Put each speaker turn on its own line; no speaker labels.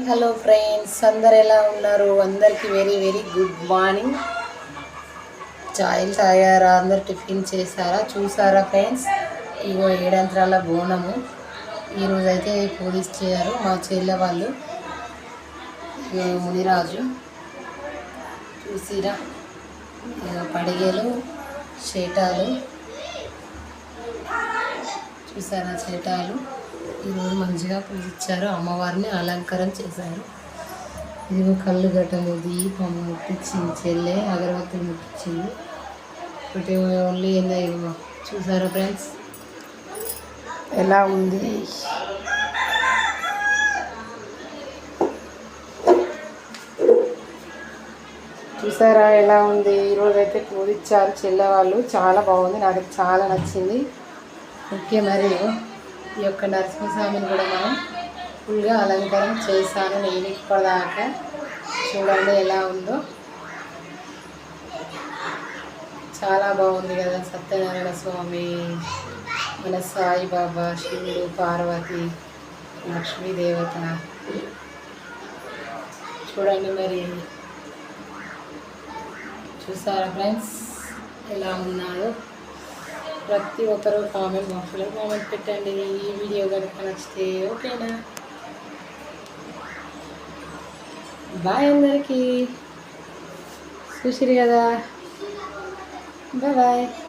Hello friends, అందరు ఎలా ఉన్నారు? అందరికీ వెరీ వెరీ గుడ్ మార్నింగ్. చాయ్ తాగారా? అందరు టిఫిన్ చేశారా? చూసారా ఫ్రెండ్స్? ఇగో ఏడంత్రాల బోనము ఈరోజు అయితే పూజించారు మా చెల్లె వాళ్ళు. మునిరాజు చూసిరా, పడిగేలు చేటాలు చూసారా, చేటాలు ఈరోజు మంచిగా పూజించారు. అమ్మవారిని అలంకారం చేశారు. ఇదిగో కళ్ళు గట్టము, దీపం ముట్టించింది చెల్లె, అగరబత్తులు ముట్టించింది. ఒకటి ఓన్లీ ఏందో ఇదిగో చూసారా ఫ్రెండ్స్ ఎలా ఉంది. చూసారా ఎలా ఉంది. ఈరోజు అయితే పూజించారు చెల్లె వాళ్ళు. చాలా బాగుంది, నాకు చాలా నచ్చింది. ఓకే, మరి ఈ యొక్క నరసింహస్వామిని కూడా మనం ఫుల్గా అలంకారం చేశాను నేను ఇప్పటిదాకా. చూడండి ఎలా ఉందో, చాలా బాగుంది కదా. సత్యనారాయణ స్వామి, మన సాయిబాబా, శివుడు, పార్వతి, లక్ష్మీదేవత. చూడండి మరి, చూసారా ఫ్రెండ్స్ ఎలా ఉన్నారో. ప్రతి ఒక్కరు కామెంట్ బాక్స్లో కామెంట్ పెట్టండి. ఈ వీడియో కనుక నచ్చితే. ఓకేనా? బాయ్ అందరికీ. చూసిరు కదా, బాయ్.